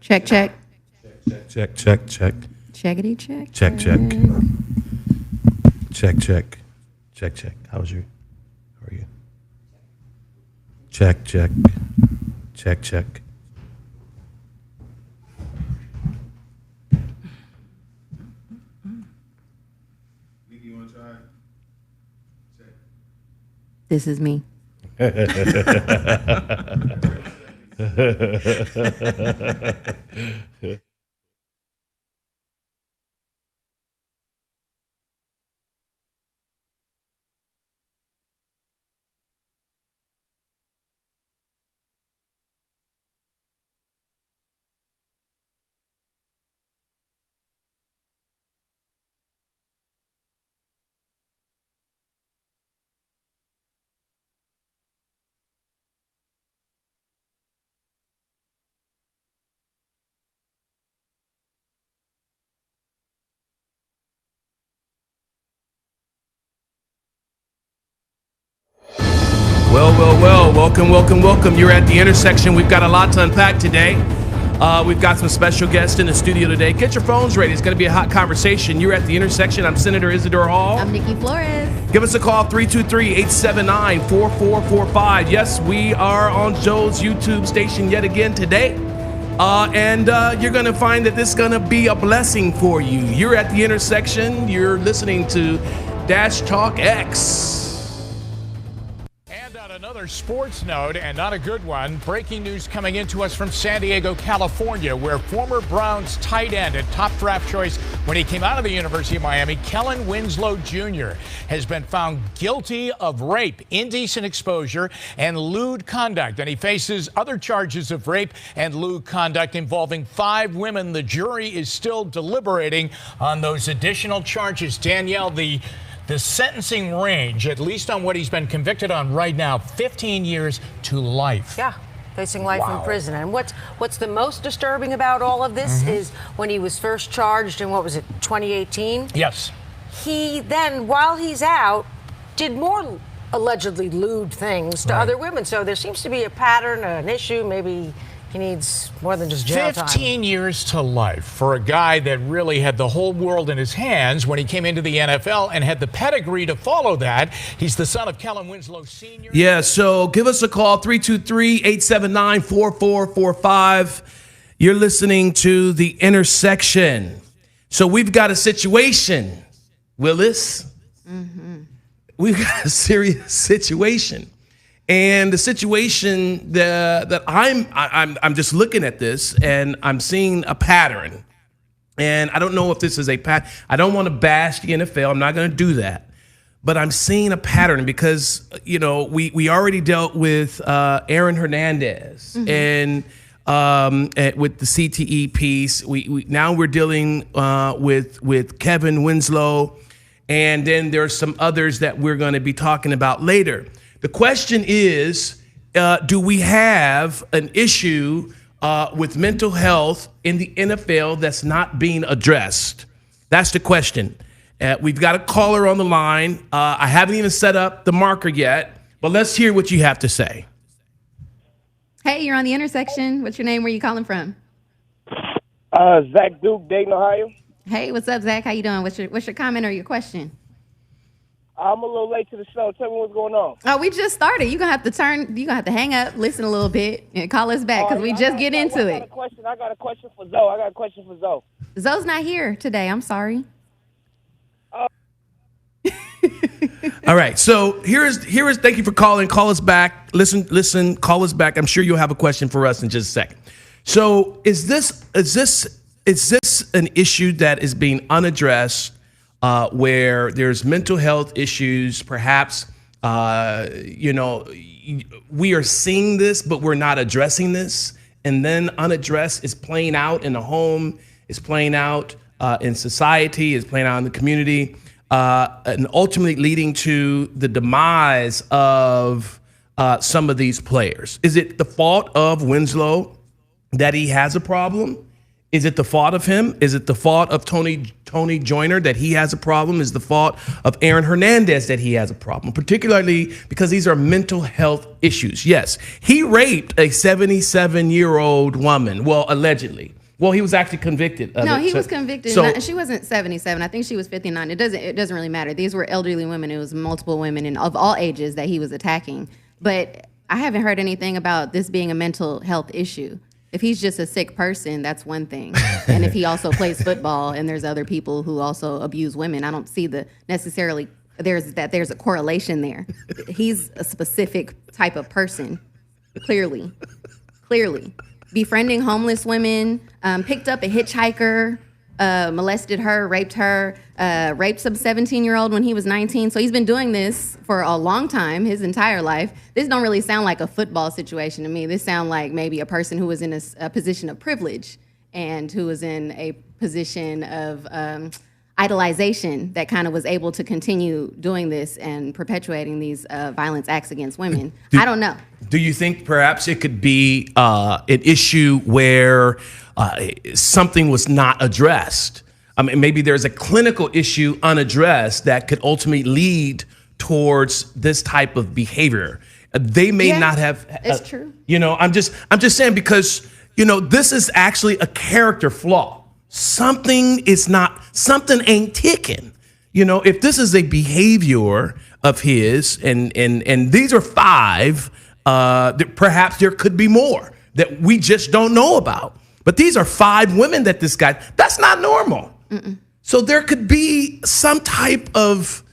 Check, check. Check, check, check. Checkity check. Check, check. Check, check. Check, check. How are you? Check, check. Check, check. Nikki, you want to try? Check. This is me. Well. Welcome. You're at the intersection. We've got a lot to unpack today. We've got some special guests in the studio today. Get your phones ready. It's going to be a hot conversation. You're at the intersection. I'm Senator Isadore Hall. I'm Nikki Flores. Give us a call, 323-879-4445. Yes, we are on Joe's YouTube station yet again today. And you're going to find that this is going to be a blessing for you. You're at the intersection. You're listening to Dash Talk X. Another sports note, and not a good one. Breaking news coming into us from San Diego, California, where former Browns tight end and top draft choice when he came out of the University of Miami, Kellen Winslow Jr., has been found guilty of rape, indecent exposure, and lewd conduct. And he faces other charges of rape and lewd conduct involving 5 women. The jury is still deliberating on those additional charges. Danielle, the sentencing range, at least on what he's been convicted on right now, 15 years to life. Yeah, facing life in prison. And what's the most disturbing about all of this is when he was first charged in, 2018? Yes. He then, while he's out, did more allegedly lewd things to other women. So there seems to be a pattern, an issue. Maybe he needs more than just jail time. 15 years to life for a guy that really had the whole world in his hands when he came into the NFL and had the pedigree to follow that. He's the son of Kellen Winslow Sr. Yeah, so give us a call, 323-879-4445. You're listening to The Intersection. So we've got a situation, Willis. We've got a serious situation. And the situation that I'm just looking at this and I'm seeing a pattern. And I don't know if this is a pattern. I don't want to bash the NFL. I'm not going to do that. But I'm seeing a pattern because, we already dealt with Aaron Hernandez and with the CTE piece. Now we're dealing with Kevin Winslow. And then there's some others that we're going to be talking about later. The question is, do we have an issue with mental health in the NFL that's not being addressed? That's the question. We've got a caller on the line. I haven't even set up the marker yet, but let's hear what you have to say. Hey, you're on the intersection. What's your name? Where you calling from? Zach Duke, Dayton, Ohio. Hey, what's up, Zach? How you doing? What's your comment or your question? I'm a little late to the show. Tell me what's going on. Oh, we just started. You're going to have to hang up, listen a little bit, and call us back because we just get into it. I got a question for Zoe. Zoe's not here today. I'm sorry. All right. So here's. Thank you for calling. Call us back. Listen. Call us back. I'm sure you'll have a question for us in just a second. So is this an issue that is being unaddressed? Where there's mental health issues, perhaps, we are seeing this, but we're not addressing this. And then unaddressed is playing out in the home, is playing out in society, is playing out in the community, and ultimately leading to the demise of some of these players. Is it the fault of Winslow that he has a problem? Is it the fault of him? Is it the fault of Tony Tony Joyner that he has a problem, is the fault of Aaron Hernandez that he has a problem, particularly because these are mental health issues. Yes, he raped a 77-year-old woman, well, allegedly. Well, he was actually convicted of it. No, he was convicted. So, She wasn't 77. I think she was 59. It doesn't really matter. These were elderly women. It was multiple women and of all ages that he was attacking. But I haven't heard anything about this being a mental health issue. If he's just a sick person, that's one thing. And if he also plays football and there's other people who also abuse women, I don't see there's a correlation there. He's a specific type of person, clearly. Befriending homeless women, picked up a hitchhiker, molested her, raped some 17-year-old when he was 19. So he's been doing this for a long time, his entire life. This don't really sound like a football situation to me. This sounds like maybe a person who was in a position of privilege and who was in a position of idolization that kind of was able to continue doing this and perpetuating these violence acts against women. I don't know. Do you think perhaps it could be an issue where something was not addressed? I mean, maybe there's a clinical issue unaddressed that could ultimately lead towards this type of behavior. They may not have. It's true. I'm just saying, because this is actually a character flaw. Something ain't ticking. If this is a behavior of his, and these are 5, perhaps there could be more that we just don't know about. But these are 5 women that this guy, that's not normal. Mm-mm. So there could be some type of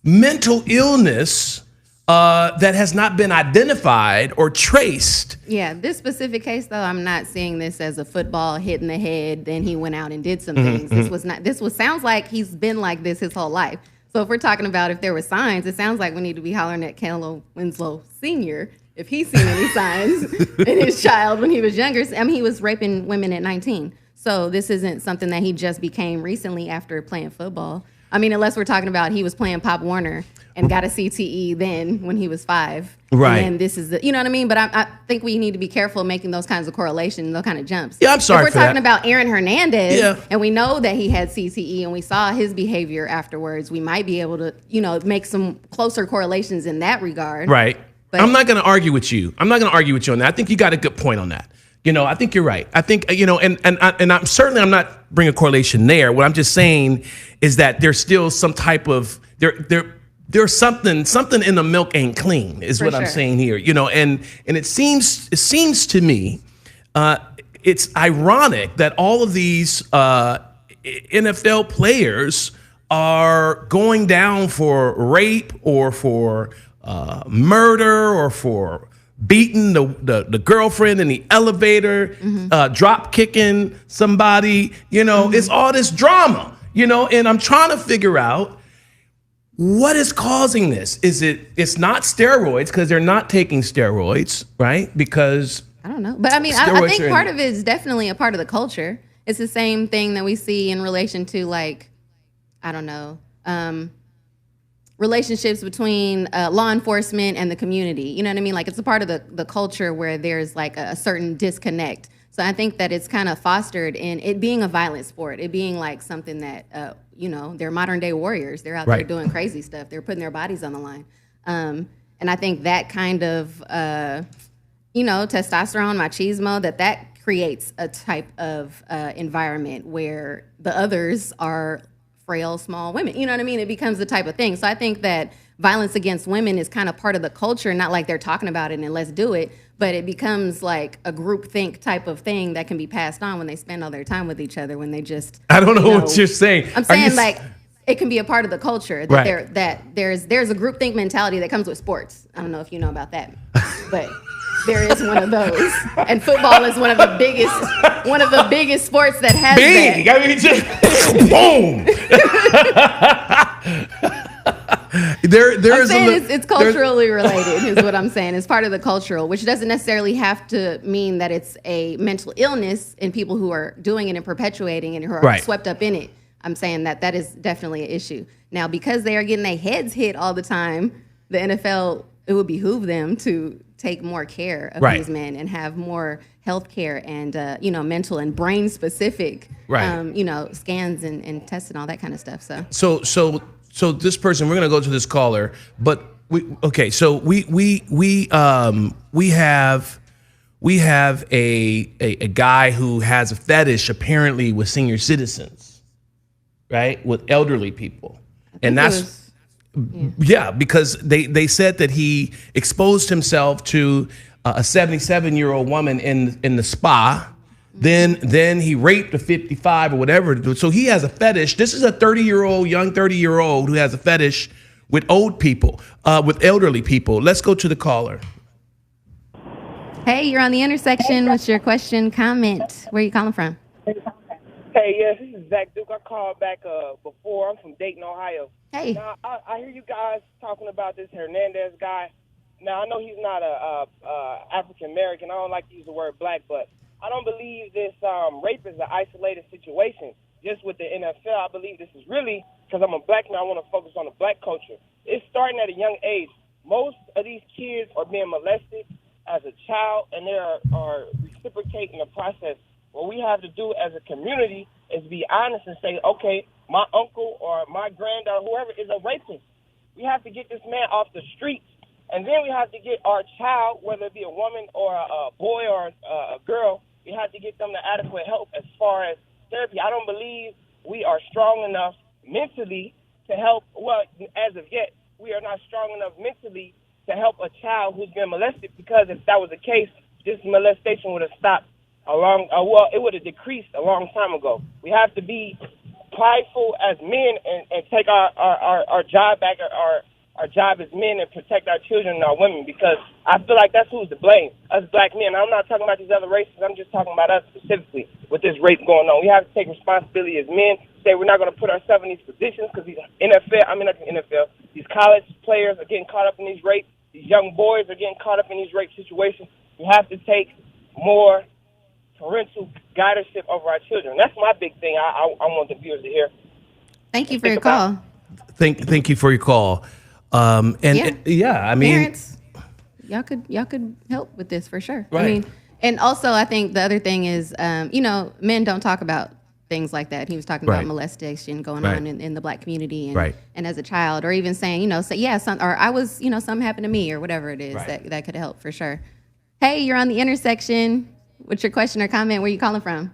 mental illness that has not been identified or traced. Yeah, this specific case, though, I'm not seeing this as a football hit in the head, then he went out and did some things. This sounds like he's been like this his whole life. So if we're talking about if there were signs, it sounds like we need to be hollering at Kellen Winslow Sr. if he's seen any signs in his child when he was younger. I mean, he was raping women at 19. So this isn't something that he just became recently after playing football. I mean, unless we're talking about he was playing Pop Warner and got a CTE then when he was 5. Right. And this is you know what I mean? But I think we need to be careful making those kinds of correlations, those kind of jumps. Yeah, I'm sorry if for we're talking that. about Aaron Hernandez, and we know that he had CTE and we saw his behavior afterwards, we might be able to, make some closer correlations in that regard. Right. But I'm not going to argue with you. I'm not going to argue with you on that. I think you got a good point on that. I think you're right. I think, and I'm not bringing a correlation there. What I'm just saying is that there's still some type of, there's something in the milk ain't clean is what I'm saying here. And it seems to me, it's ironic that all of these NFL players are going down for rape or for murder or for beating the girlfriend in the elevator, drop kicking somebody, it's all this drama, and I'm trying to figure out what is causing this. It's not steroids, because they're not taking steroids, right? Because I don't know. But I mean, I think part of it is definitely a part of the culture. It's the same thing that we see in relation to relationships between law enforcement and the community. You know what I mean? Like, it's a part of the culture where there's like a certain disconnect. So I think that it's kind of fostered in it being a violent sport, it being like something that, they're modern day warriors. They're out there doing crazy stuff. They're putting their bodies on the line. And I think that kind of, testosterone, machismo, that creates a type of environment where the others are frail, small women. You know what I mean? It becomes the type of thing. So I think that violence against women is kind of part of the culture, not like they're talking about it and let's do it, but it becomes like a groupthink type of thing that can be passed on when they spend all their time with each other, when they just... I don't know what you're saying. I'm saying it can be a part of the culture that there's a groupthink mentality that comes with sports. I don't know if you know about that, but there is one of those, and football is one of the biggest sports that has big. that. I mean, just boom. It's culturally related, is what I'm saying. It's part of the cultural, which doesn't necessarily have to mean that it's a mental illness in people who are doing it and perpetuating it and who are swept up in it. I'm saying that is definitely an issue. Now, because they are getting their heads hit all the time, the NFL it would behoove them to take more care of Right. these men and have more health care and, mental and brain specific, Right. scans and tests and all that kind of stuff. So this person, we're going to go to this caller, but we have a guy who has a fetish apparently with senior citizens, right? With elderly people. And that's because they said that he exposed himself to a 77-year-old woman in the spa. Then he raped a 55 or whatever. So he has a fetish. This is a young 30-year-old who has a fetish with old people, with elderly people. Let's go to the caller. Hey, you're on the intersection. What's your question, comment? Where are you calling from? Hey, yes, this is Zach Duke. I called back before. I'm from Dayton, Ohio. Hey. Now, I hear you guys talking about this Hernandez guy. Now, I know he's not a African-American. I don't like to use the word black, but I don't believe this rape is an isolated situation. Just with the NFL, I believe this is really, because I'm a black man, I want to focus on the black culture. It's starting at a young age. Most of these kids are being molested as a child, and they are reciprocating the process. What we have to do as a community is be honest and say, okay, my uncle or my granddaughter, whoever, is a rapist. We have to get this man off the streets. And then we have to get our child, whether it be a woman or a boy or a girl, we have to get them the adequate help as far as therapy. I don't believe we are strong enough mentally to help. Well, as of yet, we are not strong enough mentally to help a child who's been molested, because if that was the case, this molestation would have stopped it would have decreased a long time ago. We have to be prideful as men and take our job back, our job as men, and protect our children and our women, because I feel like that's who's to blame, us black men. I'm not talking about these other races. I'm just talking about us specifically with this rape going on. We have to take responsibility as men, say we're not going to put ourselves in these positions, because these these college players are getting caught up in these rapes. These young boys are getting caught up in these rape situations. We have to take more parental guardianship over our children. That's my big thing. I want the viewers to hear. Thank you for your call. Thank you for your call. I mean, parents, y'all could help with this for sure. Right. I mean, and also I think the other thing is, men don't talk about things like that. He was talking about molestation going on in the black community, and as a child, or even saying, something happened to me, or whatever it is that could help for sure. Hey, you're on the intersection. What's your question or comment? Where are you calling from?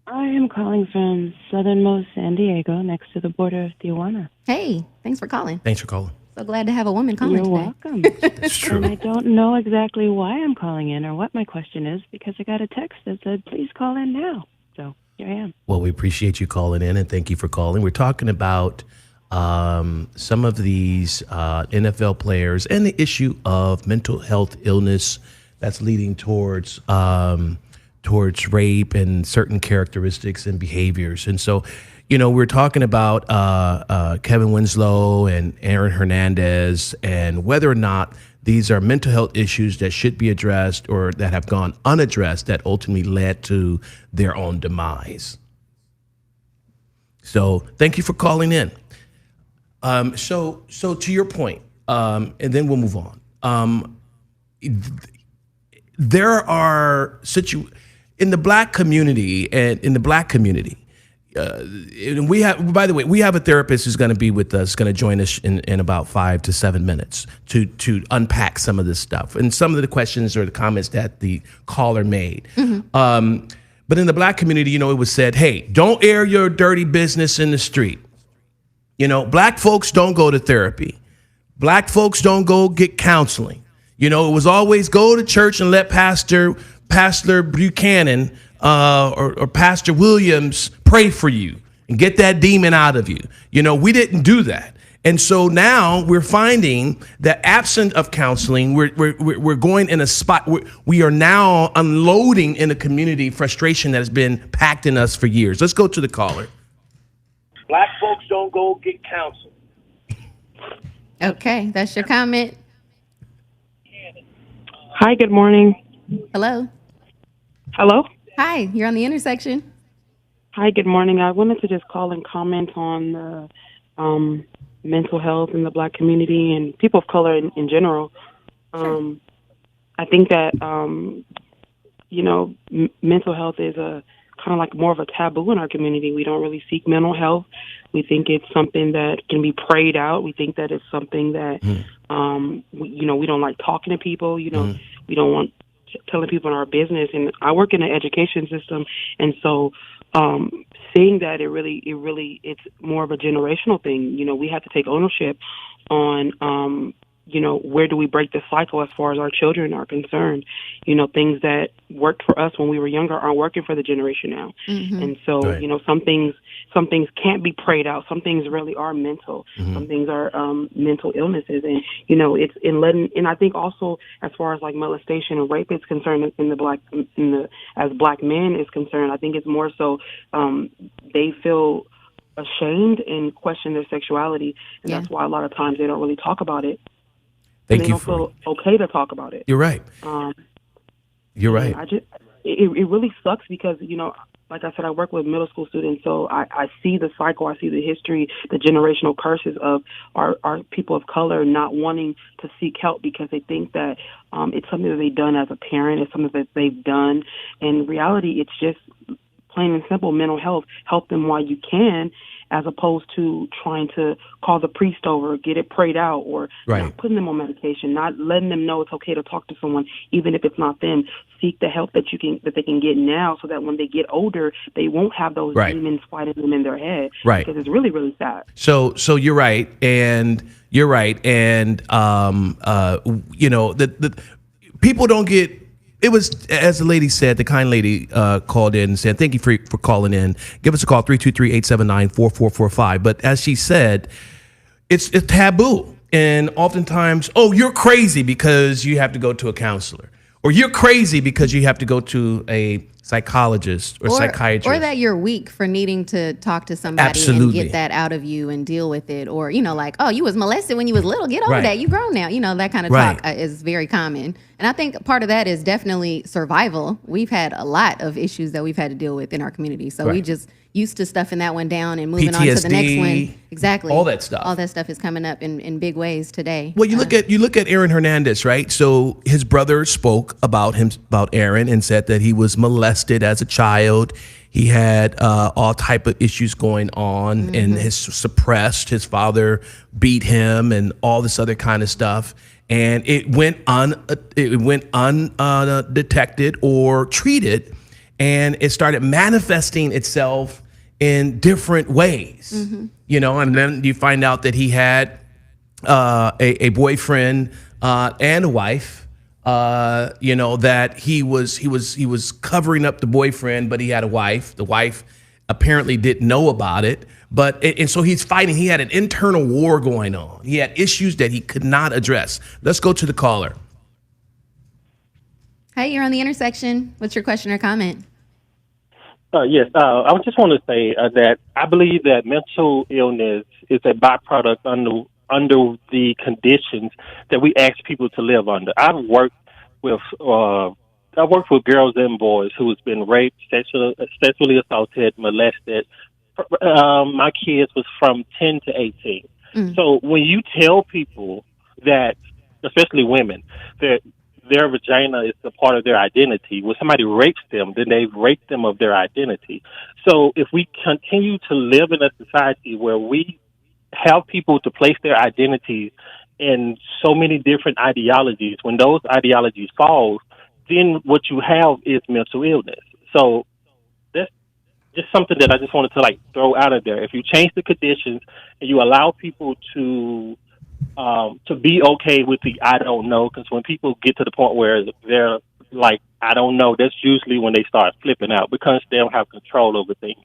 I am calling from southernmost San Diego, next to the border of Tijuana. Hey, thanks for calling. Thanks for calling. So glad to have a woman calling today. You're welcome. It's true. And I don't know exactly why I'm calling in or what my question is, because I got a text that said, please call in now. So here I am. Well, we appreciate you calling in, and thank you for calling. We're talking about some of these NFL players and the issue of mental health illness that's leading towards rape and certain characteristics and behaviors. And so, we're talking about Kevin Winslow and Aaron Hernandez, and whether or not these are mental health issues that should be addressed or that have gone unaddressed that ultimately led to their own demise. So thank you for calling in. So to your point, and then we'll move on. There are in the black community, and we have, by the way, we have a therapist who's going to be with us, going to join us in about 5 to 7 minutes to unpack some of this stuff and some of the questions or the comments that the caller made. Mm-hmm. But in the black community, it was said, hey, don't air your dirty business in the street. Black folks don't go to therapy. Black folks don't go get counseling. It was always go to church and let Pastor Buchanan or Pastor Williams pray for you and get that demon out of you. We didn't do that. And so now we're finding that absent of counseling, we're going in a spot where we are now unloading in a community frustration that has been packed in us for years. Let's go to the caller. Black folks don't go get counseling. Okay, that's your comment. Hi, good morning. Hello. Hello? Hi, you're on the intersection. Hi, good morning. I wanted to just call and comment on mental health in the Black community and people of color in general. I think that, mental health is a kind of like more of a taboo in our community. We don't really seek mental health. We think it's something that can be prayed out. We think that it's something that, we don't like talking to people. We don't want telling people in our business. And I work in the education system, and so seeing that it's more of a generational thing. We have to take ownership on where do we break the cycle as far as our children are concerned. Things that worked for us when we were younger aren't working for the generation now. And so, some things can't be prayed out. Some things really are mental. Some things are mental illnesses. And, and I think also as far as like molestation and rape is concerned as Black men is concerned, I think it's more so they feel ashamed and question their sexuality. And that's why a lot of times they don't really talk about it. They don't feel okay to talk about it. You're right. You're right. It really sucks because, like I said, I work with middle school students, so I see the cycle, I see the history, the generational curses of our people of color not wanting to seek help because they think that it's something that they've done as a parent, it's something that they've done. In reality, it's just plain and simple mental health. Help them while you can, as opposed to trying to call the priest over, get it prayed out, or not putting them on medication, not letting them know it's okay to talk to someone, even if it's not them. Seek the help that they can get now, so that when they get older, they won't have those demons fighting them in their head. Right. Because it's really, really sad. So you're right, and the people don't get. It was, as the lady said, the kind lady called in and said, thank you for calling in. Give us a call, 323-879-4445. But as she said, it's taboo. And oftentimes, you're crazy because you have to go to a counselor. Or you're crazy because you have to go to a psychologist or psychiatrist. Or that you're weak for needing to talk to somebody and get that out of you and deal with it. Or, like, you was molested when you was little. Get over that. You grown now. That kind of talk is very common. And I think part of that is definitely survival. We've had a lot of issues that we've had to deal with in our community. So we just used to stuffing that one down and moving on to the next one. Exactly. All that stuff. All that stuff is coming up in big ways today. Well, you look at Aaron Hernandez, right? So his brother spoke about Aaron and said that he was molested as a child. He had all type of issues going on and his suppressed. His father beat him and all this other kind of stuff. And it went undetected or treated, and it started manifesting itself in different ways. And then you find out that he had a boyfriend and a wife. That he was covering up the boyfriend, but he had a wife. The wife apparently didn't know about it. And so he's fighting. He had an internal war going on. He had issues that he could not address. Let's go to the caller. Hey, you're on The Intersection. What's your question or comment? Yes, I just want to say that I believe that mental illness is a byproduct under the conditions that we ask people to live under. I've worked with girls and boys who's been raped, sexually assaulted, molested. My kids was from 10 to 18. So when you tell people that, especially women, that their vagina is a part of their identity, when somebody rapes them, then they've raped them of their identity. So if we continue to live in a society where we have people to place their identities in so many different ideologies, when those ideologies fall, then what you have is mental illness. So that's just something that I just wanted to throw out of there. If you change the conditions and you allow people to be okay with the I don't know, because when people get to the point where they're like, I don't know, that's usually when they start flipping out because they don't have control over things.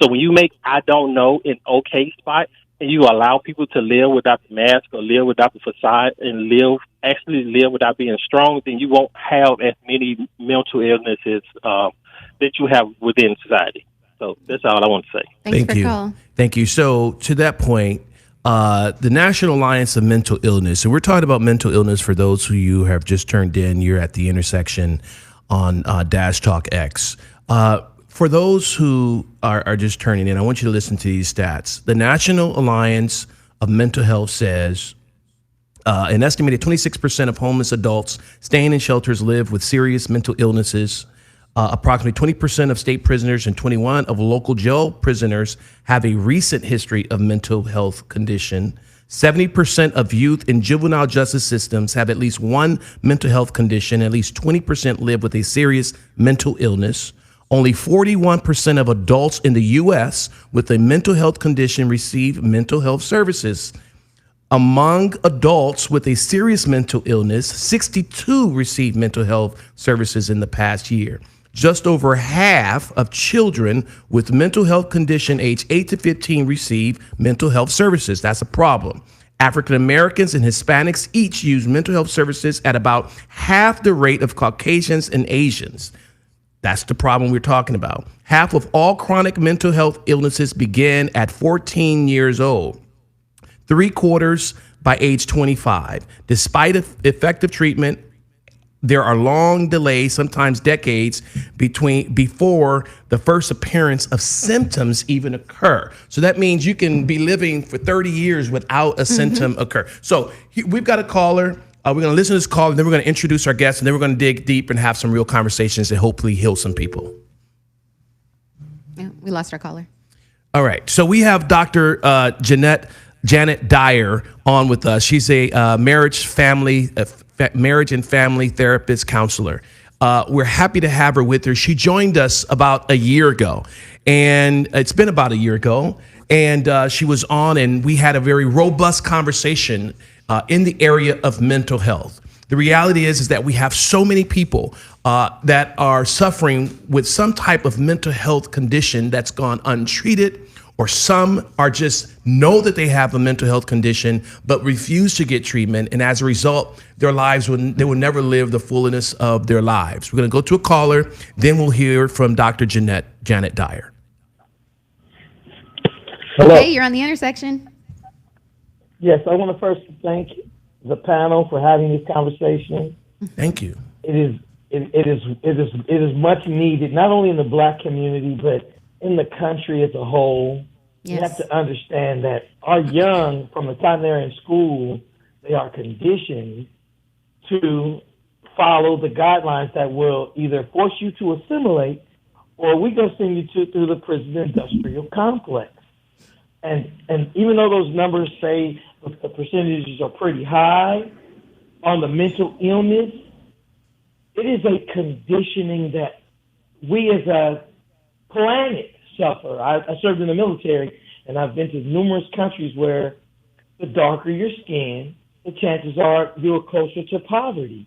So when you make I don't know an okay spot and you allow people to live without the mask or live without the facade and actually live without being strong, then you won't have as many mental illnesses that you have within society. So that's all I want to say. Thank you. Thank you. So to that point, the National Alliance of Mental Illness, and we're talking about mental illness for those who you have just turned in. You're at The Intersection on Dash Talk X. For those who are just turning in, I want you to listen to these stats. The National Alliance of Mental Health says an estimated 26% of homeless adults staying in shelters live with serious mental illnesses. Approximately 20% of state prisoners and 21% of local jail prisoners have a recent history of mental health condition. 70% of youth in juvenile justice systems have at least one mental health condition. At least 20% live with a serious mental illness. Only 41% of adults in the U.S. with a mental health condition receive mental health services. Among adults with a serious mental illness, 62 receive mental health services in the past year. Just over half of children with mental health condition age 8 to 15 receive mental health services. That's a problem. African Americans and Hispanics each use mental health services at about half the rate of Caucasians and Asians. That's the problem we're talking about. Half of all chronic mental health illnesses begin at 14 years old, 3/4 by age 25. Despite effective treatment, there are long delays, sometimes decades, before the first appearance of symptoms even occur. So that means you can be living for 30 years without a symptom occur. So we've got a caller. We're going to listen to this call, and then we're going to introduce our guests, and then we're going to dig deep and have some real conversations and hopefully heal some people. Yeah, we lost our caller. All right. So we have Dr. Jeanette Dier on with us. She's a marriage and family therapist counselor. We're happy to have her with her. She joined us about a year ago, and it's been about a year ago. And she was on, and we had a very robust conversation in the area of mental health. The reality is that we have so many people that are suffering with some type of mental health condition that's gone untreated, or some are just know that they have a mental health condition but refuse to get treatment, and as a result, their lives they will never live the fullness of their lives. We're going to go to a caller, then we'll hear from Dr. Jeanette Dier. Hello. Hey, you're on the intersection. Yes, I want to first thank the panel for having this conversation. Thank you. It is much needed, not only in the Black community, but in the country as a whole. Yes. You have to understand that our young, from the time they're in school, they are conditioned to follow the guidelines that will either force you to assimilate, or we go send you through the prison industrial complex. And even though those numbers say the percentages are pretty high on the mental illness, it is a conditioning that we as a planet suffer. I served in the military, and I've been to numerous countries where the darker your skin, the chances are you're closer to poverty.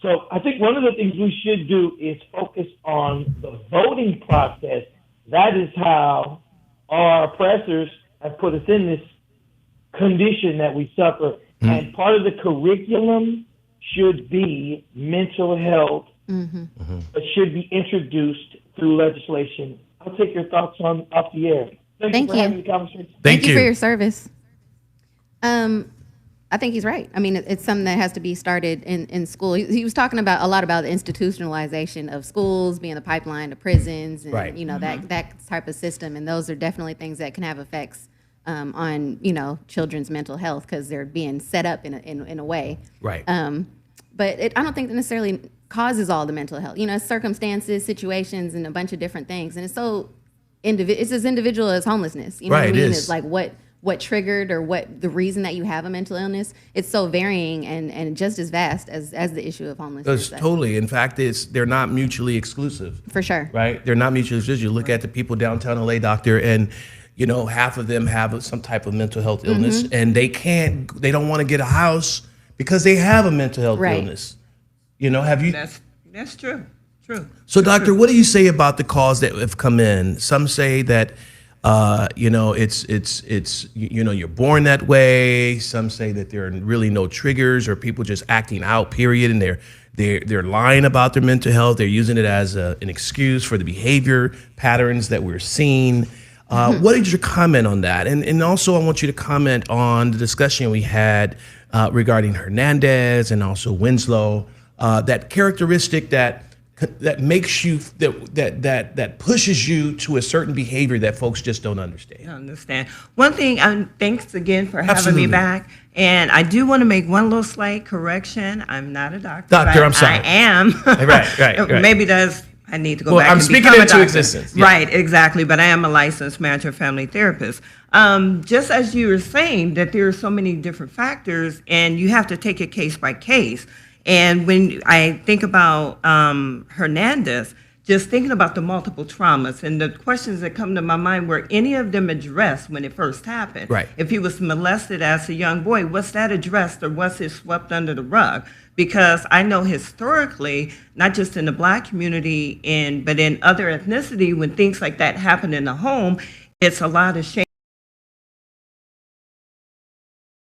So I think one of the things we should do is focus on the voting process. That is how our oppressors have put us in this condition that we suffer. Mm-hmm. And part of the curriculum should be mental health, but should be introduced through legislation. I'll take your thoughts off the air. Thank you for having the conversation. Thank you for your service. I think he's right. I mean, it's something that has to be started in school. He was talking about a lot about the institutionalization of schools being the pipeline to prisons, and right. You know, that type of system. And those are definitely things that can have effects on children's mental health because they're being set up in a way. Right. But I don't think it necessarily causes all the mental health. You know, circumstances, situations, and a bunch of different things. And it's so it's as individual as homelessness. You know what I mean? It's like what triggered or what the reason that you have a mental illness. It's so varying and just as vast as the issue of homelessness. Totally. In fact, they're not mutually exclusive. For sure. Right? They're not mutually exclusive. You look at the people downtown LA, doctor, and half of them have some type of mental health illness, and they don't want to get a house because they have a mental health illness. Have you? That's true. True. So, doctor, what do you say about the calls that have come in? Some say that, it's you're born that way. Some say that there are really no triggers or people just acting out, period, and they're lying about their mental health. They're using it as an excuse for the behavior patterns that we're seeing. What is your comment on that? And also, I want you to comment on the discussion we had regarding Hernandez and also Winslow, that characteristic that that makes you that pushes you to a certain behavior that folks just don't understand. I understand. One thing, thanks again for having Absolutely. me back. And I do want to make one little slight correction. I'm not a doctor. Doctor, but I'm sorry. I am. Right. Maybe I need to go Well, back I'm and speaking become a into doctor. existence. Yeah. Right, exactly. But I am a licensed marriage and family therapist. Just as you were saying that there are so many different factors and you have to take it case by case. And when I think about Hernandez, just thinking about the multiple traumas and the questions that come to my mind, were any of them addressed when it first happened? Right. If he was molested as a young boy, was that addressed or was it swept under the rug? Because I know historically, not just in the Black community, but in other ethnicity, when things like that happen in the home, it's a lot of shame.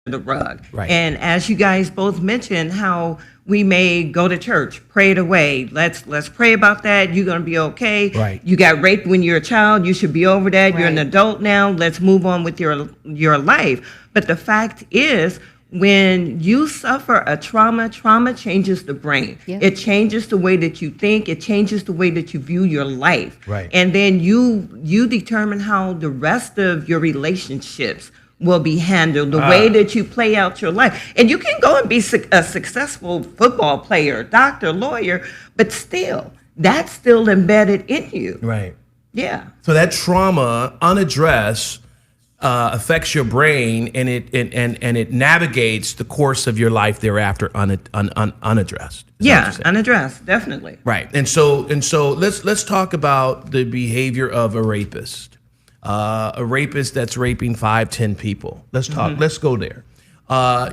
The rug. Right. And as you guys both mentioned, how we may go to church, pray it away. Let's pray about that. You're gonna be okay. Right. You got raped when you're a child. You should be over that. You're an Right. adult now. Let's move on with your life. But the fact is, when you suffer a trauma changes the brain. Yeah. It changes the way that you think. It changes the way that you view your life. Right. And then you determine how the rest of your relationships will be handled, the way that you play out your life. And you can go and be a successful football player, doctor, lawyer, but still, that's still embedded in you. Right. Yeah. So that trauma unaddressed affects your brain, and it navigates the course of your life thereafter unaddressed. Is that what Yeah, you're saying? unaddressed, definitely. Right. And so let's talk about the behavior of a rapist. A rapist that's raping 5-10 people. Let's talk. Let's go there.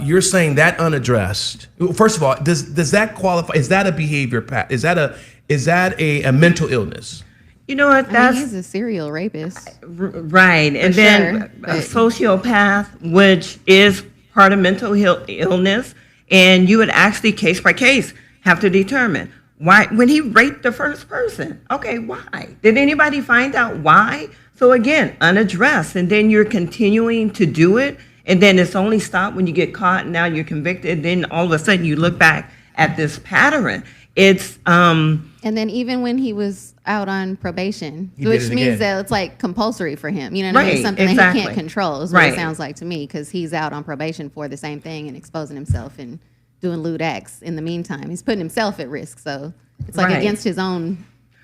You're saying that unaddressed. First of all, does that qualify? Is that a behavior? Is that a mental illness? You know what? I mean, he's a serial rapist. Right. And For then sure, a but- sociopath, which is part of mental illness, and you would actually case by case have to determine why, when he raped the first person. Okay, why? Did anybody find out why? So again, unaddressed, and then you're continuing to do it, and then it's only stopped when you get caught, and now you're convicted. Then all of a sudden you look back at this pattern. It's And then even when he was out on probation, He did which it means again. that it's like compulsory for him. You know what I mean? Right, Something that he exactly. can't control is what Right. it sounds like to me, because he's out on probation for the same thing and exposing himself and doing lewd acts in the meantime. He's putting himself at risk. So it's like Right. against his own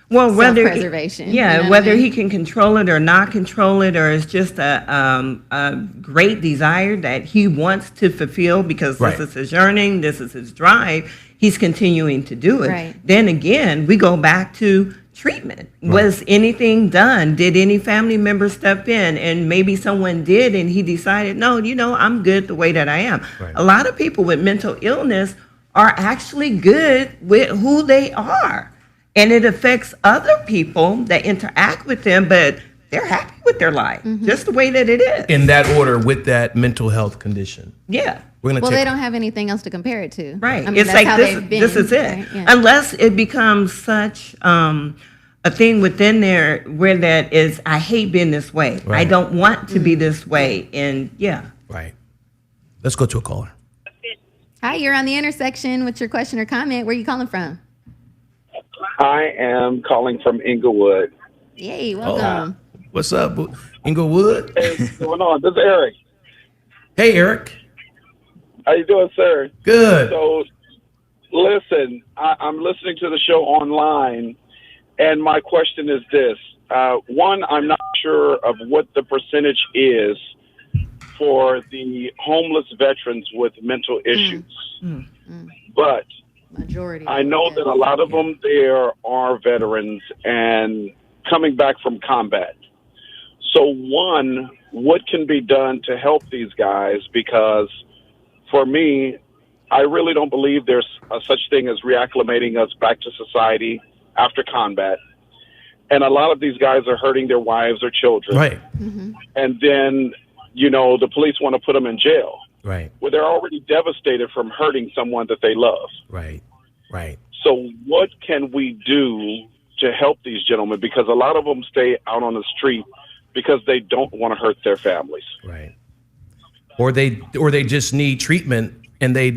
whether self-preservation. yeah, you know what whether I mean? he can control it or not control it, or it's just a great desire that he wants to fulfill because Right. this is his yearning, this is his drive. He's continuing to do it. Right. Then again, we go back to treatment. Was anything done? Did any family member step in? And maybe someone did, and he decided, no, I'm good the way that I am. Right. A lot of people with mental illness are actually good with who they are. And it affects other people that interact with them, but they're happy with their life, just the way that it is. In that order, with that mental health condition. Yeah. We're gonna Well, take they don't have anything else to compare it to. Right. I mean, It's that's like how they've been, this is it. right? Yeah. Unless it becomes such a thing within there where that is, I hate being this way. I Right. don't want to be this way. And yeah. Right. Let's go to a caller. Hi, you're on the intersection. What's your question or comment? Where are you calling from? I am calling from Inglewood. Yay, welcome. What's up, Inglewood? Hey, what's going on? This is Eric. Hey, Eric. How you doing, sir? Good. So, listen, I'm listening to the show online, and my question is this. One, I'm not sure of what the percentage is for the homeless veterans with mental issues. But Majority. I know that a lot of them there are veterans and coming back from combat. So one, what can be done to help these guys? Because for me, I really don't believe there's a such thing as reacclimating us back to society after combat. And a lot of these guys are hurting their wives or children. Right. And then, the police want to put them in jail. Right. Well, they're already devastated from hurting someone that they love. Right. Right. So what can we do to help these gentlemen? Because a lot of them stay out on the street because they don't want to hurt their families. Right. Or they just need treatment and they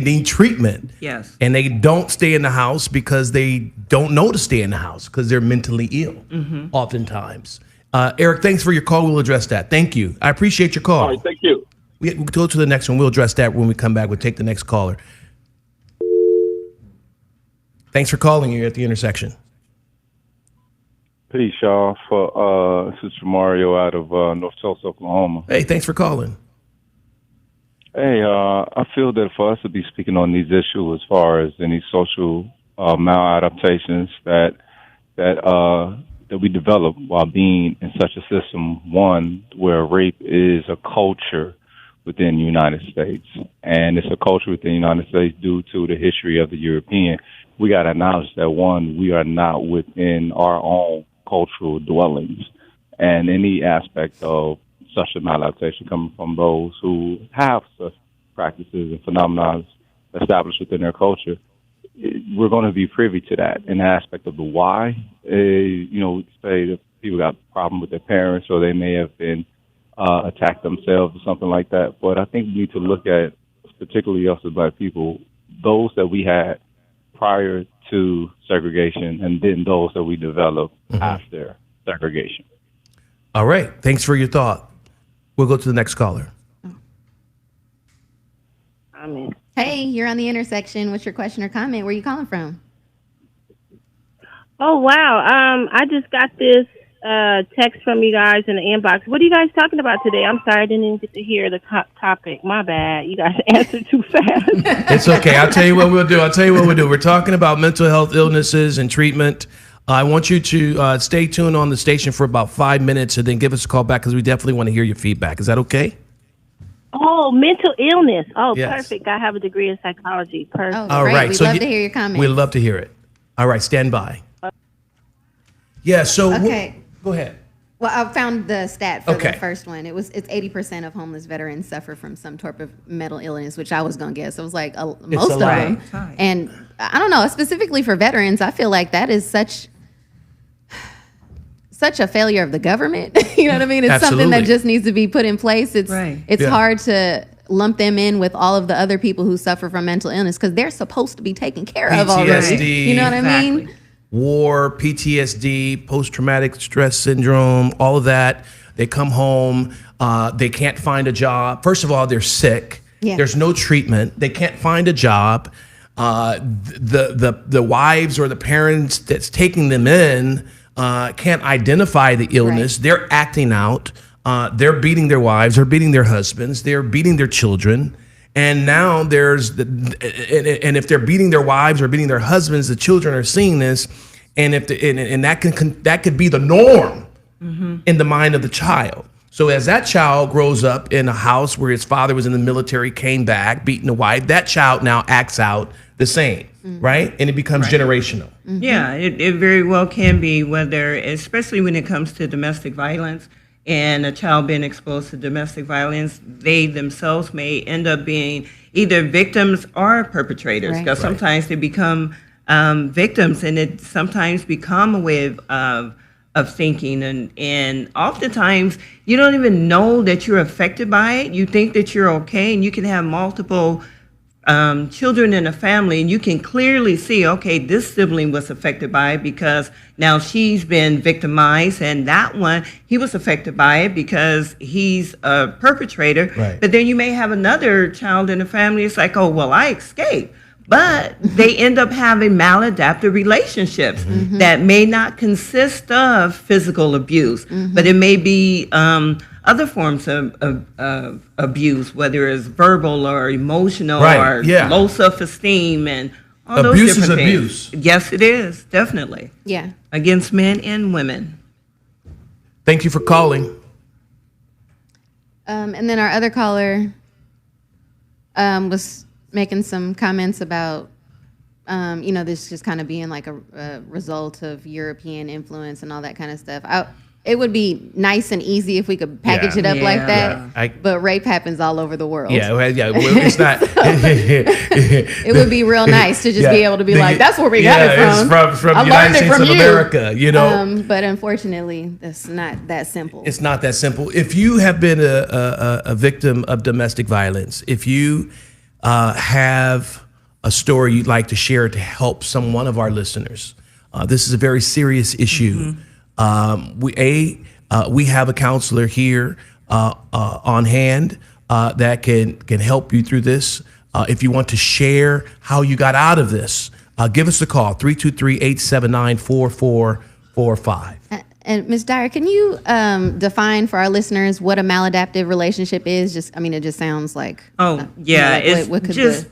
need treatment. Yes. And they don't stay in the house because they don't know to stay in the house because they're mentally ill oftentimes. Eric, thanks for your call. We'll address that. Thank you. I appreciate your call. All right, thank you. We'll go to the next one. We'll address that when we come back. We'll take the next caller. Thanks for calling. You're at the intersection. Peace, y'all. This is Mario out of North Tulsa, Oklahoma. Hey, thanks for calling. Hey, I feel that for us to be speaking on these issues as far as any social maladaptations that we develop while being in such a system, one where rape is a culture within the United States, and it's a culture within the United States due to the history of the European. We got to acknowledge that, one, we are not within our own cultural dwellings, and any aspect of such a maladaptation coming from those who have such practices and phenomena established within their culture, we're going to be privy to that. In the aspect of the why, we say that people got a problem with their parents, or they may have been attacked themselves or something like that. But I think we need to look at, particularly us as Black people, those that we had prior to segregation, and then those that we developed after segregation. All right. Thanks for your thought. We'll go to the next caller. Hey, you're on the intersection. What's your question or comment? Where are you calling from? Oh, wow. I just got this text from you guys in the inbox. What are you guys talking about today? I'm sorry, I didn't even get to hear the topic. My bad. You guys answered too fast. It's okay. I'll tell you what we'll do. We're talking about mental health illnesses and treatment. I want you to stay tuned on the station for about 5 minutes and then give us a call back because we definitely want to hear your feedback. Is that okay? Oh, mental illness. Oh, yes. Perfect. I have a degree in psychology. Perfect. Oh, all right. We'd love to hear your comments. We'd love to hear it. All right. Stand by. Yeah. So okay. Go ahead. Well, I found the stat for the first one. It's 80% of homeless veterans suffer from some type of mental illness, which I was going to guess. It was like most of them. And I don't know, specifically for veterans, I feel like that is such a failure of the government. You know what I mean? It's something that just needs to be put in place. It's hard to lump them in with all of the other people who suffer from mental illness because they're supposed to be taken care of already. You know what I mean? War, PTSD, post-traumatic stress syndrome, all of that. They come home, they can't find a job. First of all, they're sick. Yeah. There's no treatment. They can't find a job. The wives or the parents that's taking them in can't identify the illness. Right. They're acting out. They're beating their wives. They're beating their husbands. They're beating their children. And now and if they're beating their wives or beating their husbands, the children are seeing this, and that could be the norm in the mind of the child. So as that child grows up in a house where his father was in the military, came back, beating the wife, that child now acts out the same, right? And it becomes generational. Yeah, it very well can be, especially when it comes to domestic violence. And a child being exposed to domestic violence, they themselves may end up being either victims or perpetrators, because sometimes they become victims, and it sometimes become a way of thinking. And oftentimes, you don't even know that you're affected by it. You think that you're okay, and you can have multiple children in a family, and you can clearly see, okay, this sibling was affected by it because now she's been victimized, and that one, he was affected by it because he's a perpetrator. Right. But then you may have another child in the family, it's like, oh, well, I escaped. But they end up having maladaptive relationships that may not consist of physical abuse, but it may be other forms of abuse, whether it's verbal or emotional or low self-esteem and all abuse those different is things. Abuse. Yes, it is, definitely. Yeah. Against men and women. Thank you for calling. And then our other caller was making some comments about, this just kind of being like a result of European influence and all that kind of stuff. It would be nice and easy if we could package it up like that, but rape happens all over the world. It's not. It would be real nice to just be able to be like, that's where we got it from. It's from the United States of America, But unfortunately, that's not that simple. It's not that simple. If you have been a victim of domestic violence, if you have a story you'd like to share to help one of our listeners. This is a very serious issue. We have a counselor here on hand that can help you through this. If you want to share how you got out of this, give us a call, 323-879-4445. And Ms. Dier, can you define for our listeners what a maladaptive relationship is? It just sounds like. It's what could just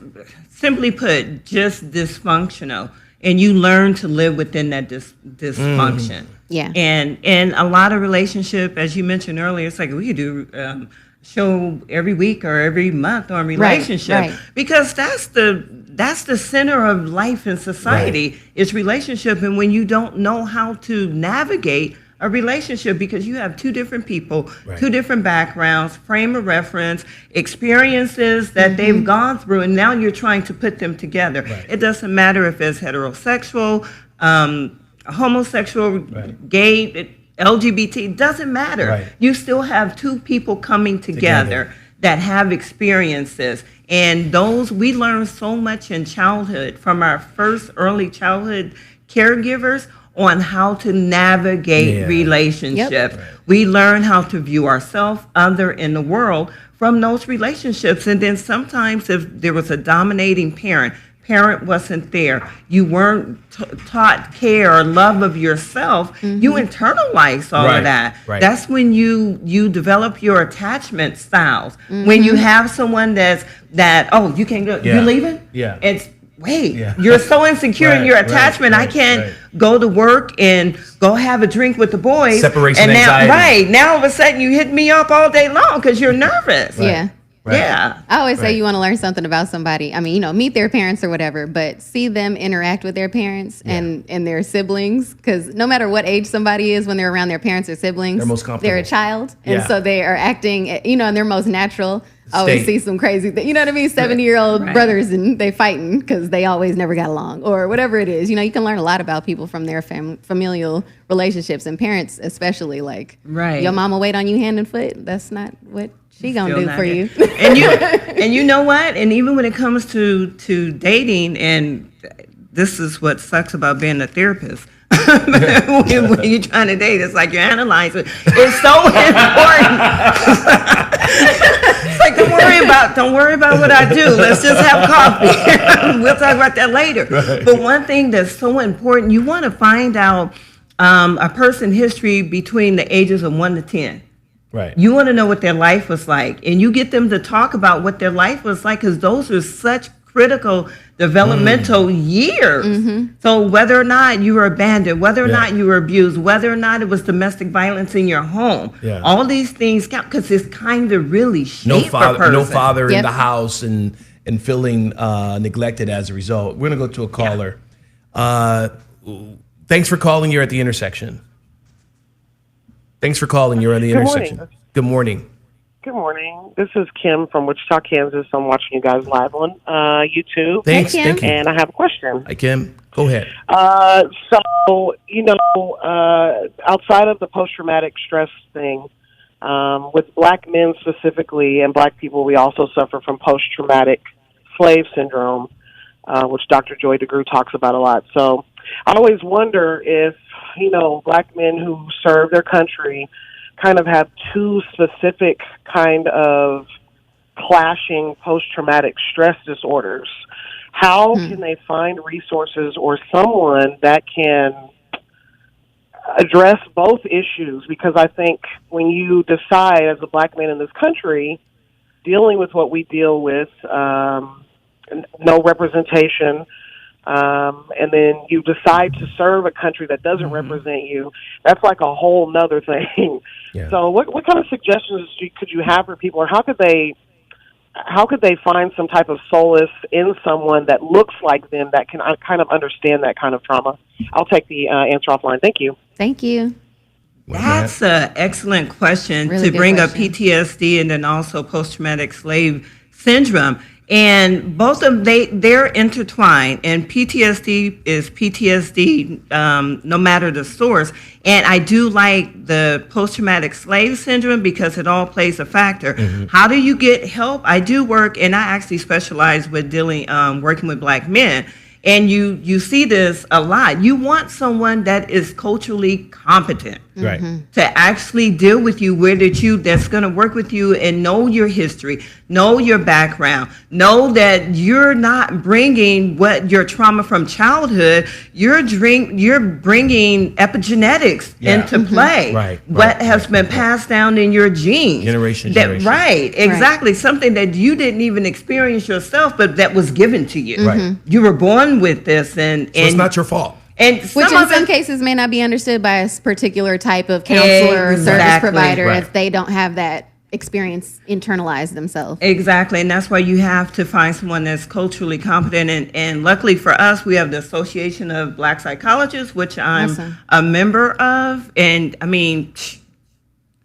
simply put, just dysfunctional, and you learn to live within that dysfunction. Yeah. And a lot of relationship, as you mentioned earlier, it's like we could do show every week or every month on relationship, because that's the center of life in society is relationship. And when you don't know how to navigate a relationship, because you have two different people, two different backgrounds, frame of reference, experiences that they've gone through, and now you're trying to put them together. It doesn't matter if it's heterosexual, homosexual, gay, LGBT, doesn't matter. You still have two people coming together that have experiences. And those, we learn so much in childhood from our first early childhood caregivers on how to navigate relationships. We learn how to view ourselves, other in the world from those relationships. And then sometimes if there was a dominating parent wasn't there, you weren't taught care or love of yourself, you internalize all of that. That's when you develop your attachment styles. When you have someone you can't go, you leaving? It's you're so insecure in your attachment. I can't go to work and go have a drink with the boys. Separation and now, anxiety. now all of a sudden you hit me up all day long because you're nervous. Yeah. I always say you want to learn something about somebody. Meet their parents or whatever, but see them interact with their parents and their siblings. Because no matter what age somebody is, when they're around their parents or siblings, they're most comfortable. They're a child. And so they are acting, in their most natural. I always see some crazy thing. You know what I mean? 70-year-old brothers and they fighting because they always never got along or whatever it is. You can learn a lot about people from their familial relationships, and parents especially. Your mama wait on you hand and foot. That's not what she gonna do for you. And you know what? And even when it comes to dating, and this is what sucks about being a therapist. when you're trying to date, it's like you're analyzing. It's so important. It's like don't worry about what I do. Let's just have coffee. We'll talk about that later. But one thing that's so important, you want to find out a person's history between the ages of 1 to 10. You want to know what their life was like, and you get them to talk about what their life was like, because those are such critical developmental years. So whether or not you were abandoned, whether or not you were abused, whether or not it was domestic violence in your home, all these things count, because it's kind of really shape a person. No father in the house and feeling neglected as a result. We're going to go to a caller. Thanks for calling. You're at the intersection. Thanks for calling. You're on the intersection. Good morning. Good morning. This is Kim from Wichita, Kansas. I'm watching you guys live on YouTube. Thanks, Kim. Thank you. And I have a question. Hi, Kim. Go ahead. Outside of the post-traumatic stress thing, with black men specifically and black people, we also suffer from post-traumatic slave syndrome, which Dr. Joy DeGruy talks about a lot. So I always wonder if, black men who serve their country kind of have two specific kind of clashing post-traumatic stress disorders. How can they find resources or someone that can address both issues? Because I think when you decide as a black man in this country, dealing with what we deal with, no representation, and then you decide to serve a country that doesn't represent you, that's like a whole nother thing. So what kind of suggestions could you have for people, or how could they find some type of solace in someone that looks like them, that can kind of understand that kind of trauma? I'll take the answer offline. Thank you. Thank you. That's an excellent question, really to bring up PTSD and then also post-traumatic slave syndrome. And both of they're intertwined, and PTSD is PTSD, no matter the source. And I do like the post-traumatic slave syndrome because it all plays a factor. How do you get help? I do work, and I actually specialize with working with Black men. And you see this a lot. You want someone that is culturally competent, right, to actually deal with you, that's going to work with you and know your history, know your background, know that you're not bringing what your trauma from childhood. You're bringing epigenetics into play. What has been passed down in your genes, generation. Right, exactly. Something that you didn't even experience yourself, but that was given to you. Right, you were born with this, and it's not your fault. And which in some cases may not be understood by a particular type of counselor or service provider if they don't have that experience internalized themselves. Exactly, and that's why you have to find someone that's culturally competent. And luckily for us, we have the Association of Black Psychologists, which I'm a member of, and I mean,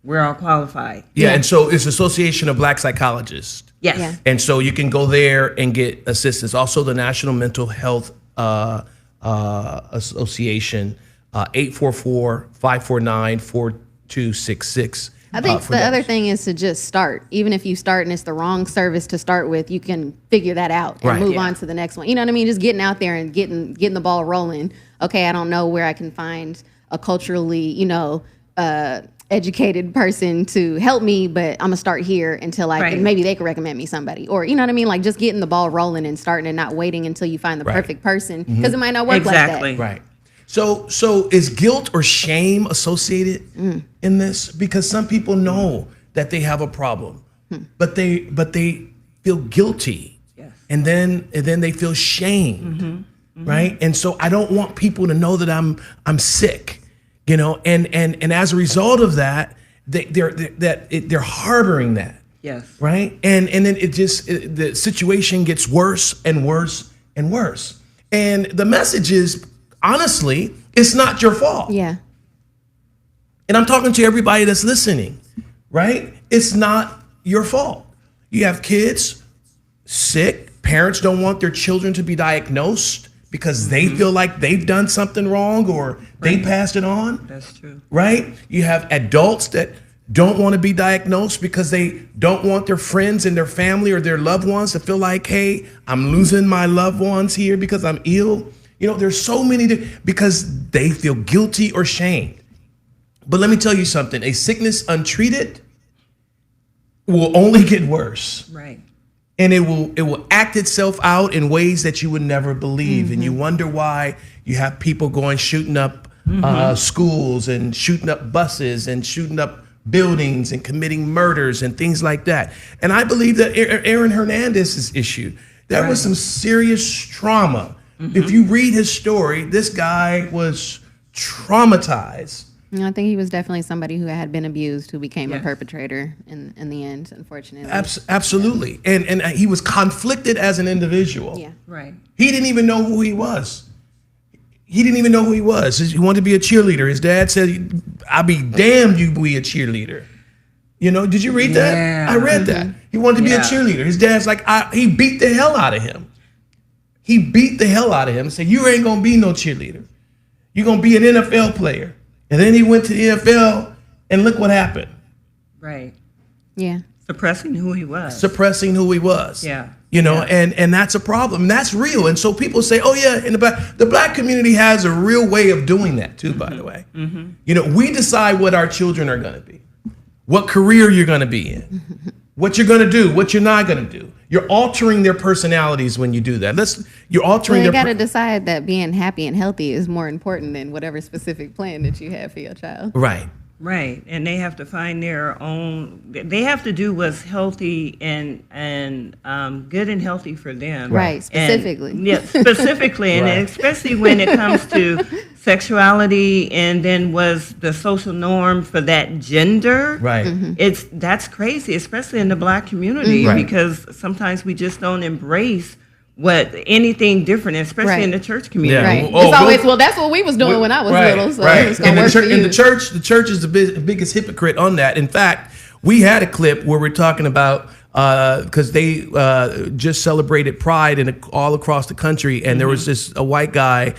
we're all qualified. Yeah, and so it's Association of Black Psychologists. Yes. Yeah. And so you can go there and get assistance. Also, the National Mental Health Association, 844-549-4266. I think the other thing is to just start. Even if you start and it's the wrong service to start with, you can figure that out and move on to the next one. You know what I mean? Just getting out there and getting the ball rolling. Okay, I don't know where I can find a culturally, educated person to help me, but I'm gonna start here until maybe they can recommend me somebody, or you know what I mean, like just getting the ball rolling and starting and not waiting until you find the perfect person, because it might not work like that. Right. So is guilt or shame associated in this? Because some people know that they have a problem, but they feel guilty, and then they feel shame, right? And so I don't want people to know that I'm sick. And as a result of that, they're harboring that. Yes. Right. And then the situation gets worse and worse and worse. And the message is, honestly, it's not your fault. Yeah. And I'm talking to everybody that's listening, right? It's not your fault. You have kids sick. Parents don't want their children to be diagnosed because they feel like they've done something wrong or they passed it on. That's true. Right? You have adults that don't want to be diagnosed because they don't want their friends and their family or their loved ones to feel like, hey, I'm losing my loved ones here because I'm ill. There's so many because they feel guilty or shamed. But let me tell you something. A sickness untreated will only get worse. Right. And it will act itself out in ways that you would never believe. And you wonder why you have people shooting up schools and shooting up buses and shooting up buildings and committing murders and things like that. And I believe that Aaron Hernandez's issue, there was some serious trauma. If you read his story, this guy was traumatized. I think he was definitely somebody who had been abused, who became a perpetrator in the end, unfortunately. Absolutely. And he was conflicted as an individual. Yeah. Right. He didn't even know who he was. He wanted to be a cheerleader. His dad said, I'll be damned you be a cheerleader. Did you read that? Yeah. I read that. He wanted to be a cheerleader. His dad's like, he beat the hell out of him. He beat the hell out of him and said, you ain't going to be no cheerleader. You're going to be an NFL player. And then he went to the NFL, and look what happened. Right. Yeah. Suppressing who he was. Yeah. And that's a problem. And that's real. And so people say, oh, yeah, and the black community has a real way of doing that, too, by the way. We decide what our children are going to be, what career you're going to be in, what you're going to do, what you're not going to do. You're altering their personalities when you do that. You're altering you got to decide that being happy and healthy is more important than whatever specific plan that you have for your child. Right. Right. And they have to find their own, they have to do what's healthy and good and healthy for them. Right. Specifically. Specifically. And especially when it comes to sexuality and then was the social norm for that gender. Right. That's crazy, especially in the black community, because sometimes we just don't embrace anything different, especially in the church community. Right. It's always, that's what we was doing when I was little. So it's gonna work for you. And the church is the biggest hypocrite on that. In fact, we had a clip where we're talking about because they just celebrated Pride all across the country, and there was a white guy,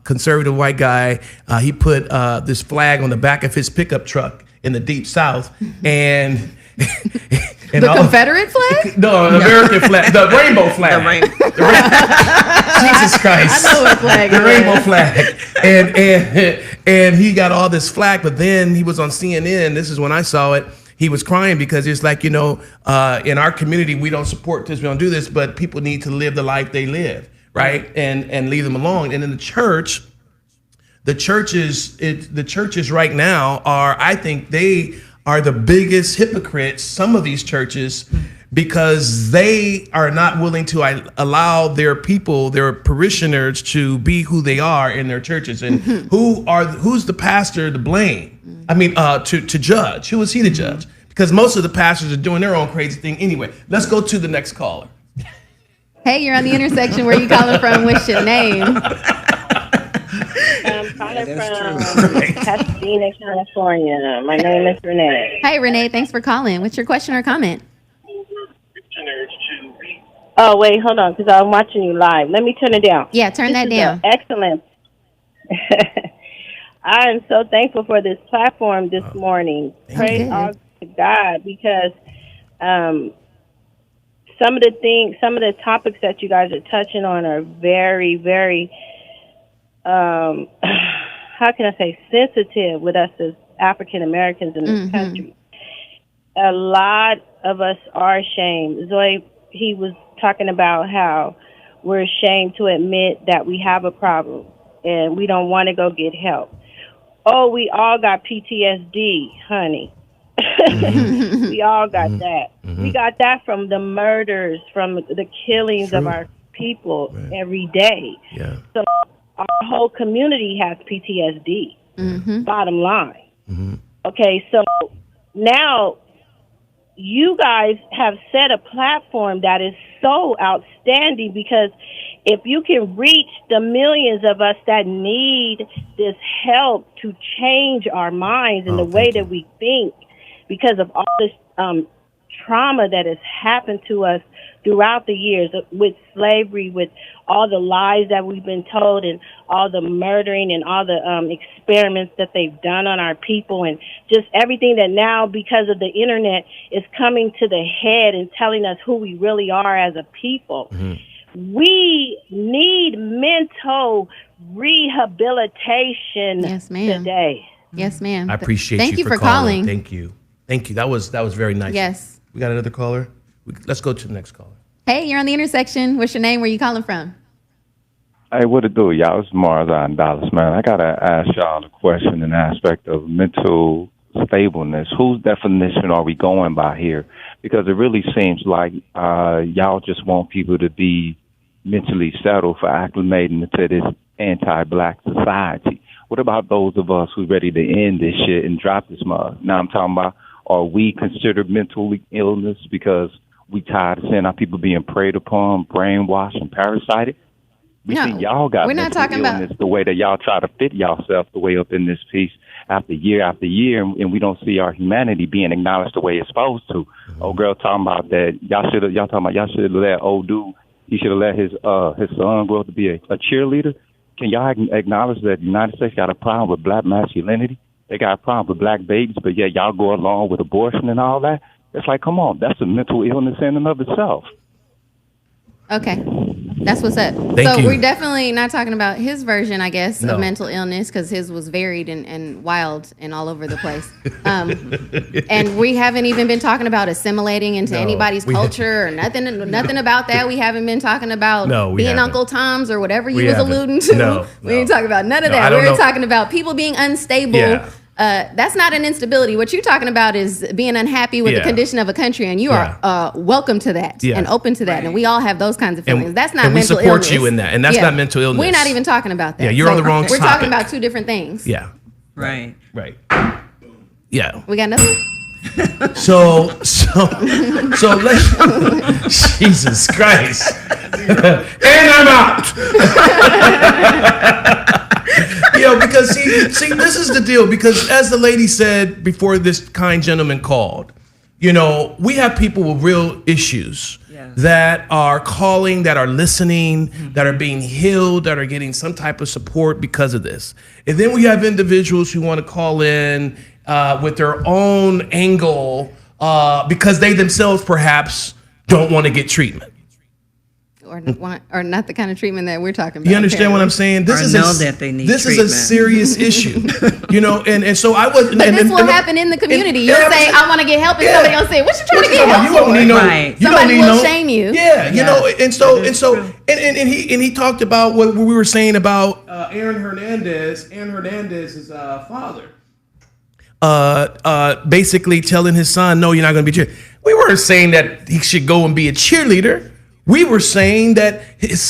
conservative white guy. He put this flag on the back of his pickup truck in the Deep South, and the Confederate flag? No, an American flag, the rainbow flag. Jesus Christ! I know what flag. The rainbow flag, and he got all this flack, but then he was on CNN. This is when I saw it. He was crying because it's like, in our community, we don't support this, we don't do this, but people need to live the life they live, right? And leave them alone. And in the churches right now I think they are the biggest hypocrites, some of these churches, because they are not willing to allow their people, their parishioners, to be who they are in their churches. And who's the pastor to blame? I mean, to judge. Who is he to judge? Because most of the pastors are doing their own crazy thing anyway. Let's go to the next caller. Hey, you're on the intersection. Where you calling from? What's your name? I'm calling from Pasadena, California. My name is Renee. Hi, Renee. Thanks for calling. What's your question or comment? Oh, wait, hold on, because I'm watching you live. Let me turn it down. Yeah, turn that down. Excellent. I am so thankful for this platform this morning. Praise all to God, because some of the topics that you guys are touching on are very, very, how can I say, sensitive with us as African Americans in this country. A lot of us are ashamed. Zoe, he was talking about how we're ashamed to admit that we have a problem and we don't want to go get help. Oh, we all got PTSD, honey. We all got that. We got that from the murders, from the killings of our people every day. Yeah. So our whole community has PTSD, bottom line. Okay, so now you guys have set a platform that is so outstanding, because if you can reach the millions of us that need this help to change our minds and the way that we think, because of all this trauma that has happened to us throughout the years with slavery, with all the lies that we've been told, and all the murdering and all the experiments that they've done on our people, and just everything that now, because of the internet, is coming to the head and telling us who we really are as a people. We need mental rehabilitation today. Yes, ma'am. I appreciate Thank you for calling. Thank you. That was very nice. Yes. We got another caller? Let's go to the next caller. Hey, you're on the intersection. What's your name? Where you calling from? Hey, what it do, y'all? It's Mars out in Dallas, man. I got to ask y'all a question in the aspect of mental stableness. Whose definition are we going by here? Because it really seems like y'all just want people to be mentally settled for acclimating into this anti-black society. What about those of us who's ready to end this shit and drop this mug? Now I'm talking about, are we considered mental illness because we tired of seeing our people being preyed upon, brainwashed, and parasited? We see y'all got mental illness the way that y'all try to fit yourself the way up in this piece after year, and we don't see our humanity being acknowledged the way it's supposed to. Old girl talking about that y'all should have let old dude, he should have let his son grow up to be a cheerleader. Can y'all acknowledge that the United States got a problem with black masculinity? They got a problem with black babies, but yet y'all go along with abortion and all that? It's like, come on, that's a mental illness in and of itself. Okay. That's what's up. Thank you. We're definitely not talking about his version, I guess, of mental illness, because his was varied and wild and all over the place. And we haven't even been talking about assimilating into anybody's culture or nothing about that. We haven't been talking about being Uncle Tom's or whatever you was alluding to. We ain't talking about none of that. We're talking about people being unstable. Yeah. That's not an instability. What you're talking about is being unhappy with the condition of a country, and you are welcome to that and open to that. And we all have those kinds of feelings. That's not mental illness. And we support you in that, and that's not mental illness. We're not even talking about that. Yeah, you're on the wrong topic. We're talking about two different things. Yeah. Right. Yeah. We got another? So let's Jesus Christ. And I'm out. Because see, this is the deal. Because as the lady said before, this kind gentleman called, we have people with real issues that are calling, that are listening, that are being healed, that are getting some type of support because of this. And then we have individuals who want to call in with their own angle because they themselves perhaps don't want to get treatment. Or not the kind of treatment that we're talking about. You understand what I'm saying? This is a serious issue, and so I was. But this will happen in the community. You'll say, "I want to get help," and somebody will say, "What you trying to get help for?" Somebody will shame you. And he talked about what we were saying about Aaron Hernandez. Aaron Hernandez's father, basically telling his son, "No, you're not going to be a cheerleader." We weren't saying that he should go and be a cheerleader. We were saying that his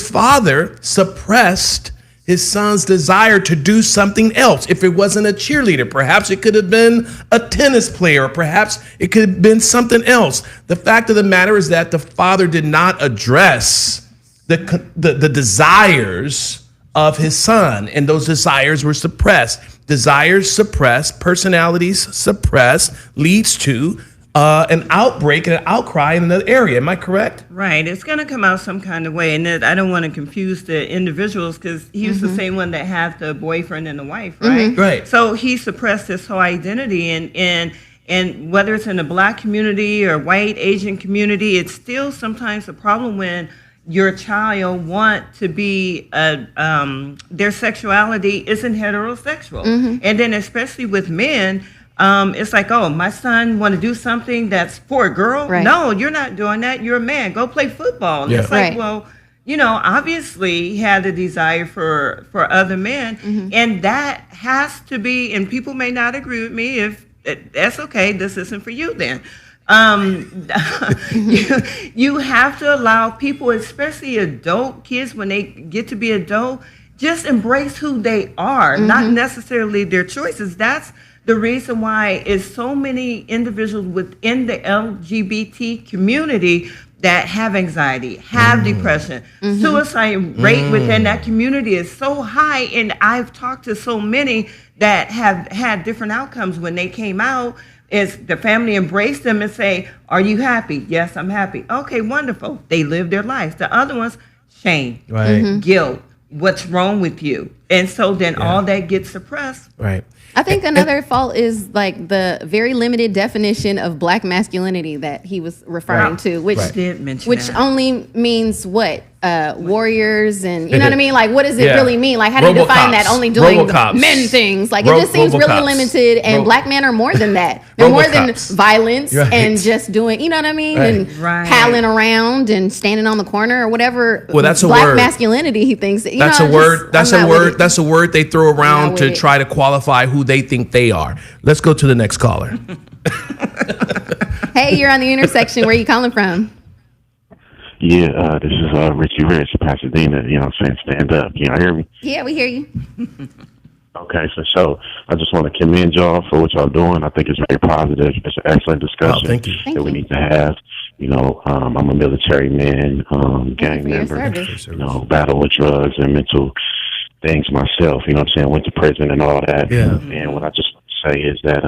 father suppressed his son's desire to do something else. If it wasn't a cheerleader, perhaps it could have been a tennis player, or perhaps it could have been something else. The fact of the matter is that the father did not address the desires of his son, and those desires were suppressed. Desires suppressed, personalities suppressed, leads to an outbreak and an outcry in another area. Am I correct? Right. It's going to come out some kind of way. And I don't want to confuse the individuals, because he was the same one that had the boyfriend and the wife, right? Right. So he suppressed his whole identity. And whether it's in the Black community or white, Asian community, it's still sometimes a problem when your child want to be, their sexuality isn't heterosexual. And then especially with men, it's like, oh, my son want to do something that's for a girl? Right. No, you're not doing that. You're a man. Go play football. And it's like, well, obviously he had a desire for other men. And that has to be, and people may not agree with me, if that's okay, this isn't for you then. You have to allow people, especially adult kids, when they get to be adult, just embrace who they are, not necessarily their choices. That's the reason why is so many individuals within the LGBT community that have anxiety, have depression, suicide rate within that community is so high. And I've talked to so many that have had different outcomes when they came out. Is the family embrace them and say, "Are you happy?" "Yes, I'm happy." "Okay, wonderful." They live their lives. The other ones, shame, guilt. What's wrong with you? And so then all that gets suppressed. Right. I think another fault is like the very limited definition of Black masculinity that he was referring to, which only means what? Warriors and you know what I mean? Like, what does it really mean? Like, how do you define that? Only doing men things. Like, it just seems really limited. And Black men are more than that. They're more than violence and just doing, you know what I mean? And palling around and standing on the corner or whatever. Well, that's a Black word. masculinity, he thinks. That's a word. That's a word. That's a word they throw around to try to qualify who they think they are. Let's go to the next caller. Hey, you're on the intersection. Where are you calling from? Yeah, this is Richie Rich, Pasadena. You know what I'm saying? Stand up. You hear me? Yeah, we hear you. Okay, so I just want to commend y'all for what y'all doing. I think it's very positive. It's an excellent discussion that we need to have. I'm a military man, gang member, battle with drugs and mental things myself. You know what I'm saying? Went to prison and all that. Yeah. And what I just say is that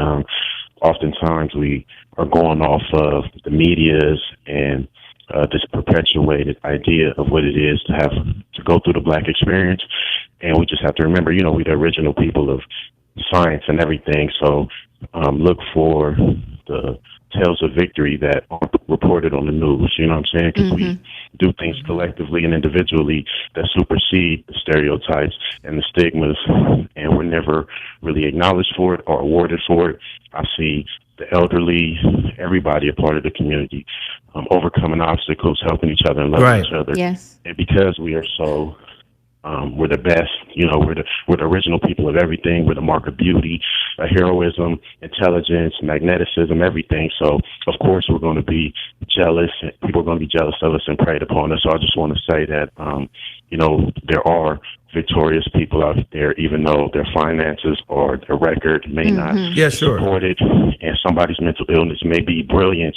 oftentimes we are going off of the media's and this perpetuated idea of what it is to have to go through the Black experience. And we just have to remember, we're the original people of science and everything. So look for the tales of victory that aren't reported on the news. You know what I'm saying? Because we do things collectively and individually that supersede the stereotypes and the stigmas, and we're never really acknowledged for it or awarded for it. I see the elderly, everybody a part of the community, overcoming obstacles, helping each other and loving each other. Yes. And because we are so, we're the best, we're the original people of everything. We're the mark of beauty, heroism, intelligence, magneticism, everything. So, of course, we're going to be jealous. And people are going to be jealous of us and preyed upon us. So I just want to say that, there are victorious people out there, even though their finances or their record may not support it, and somebody's mental illness may be brilliant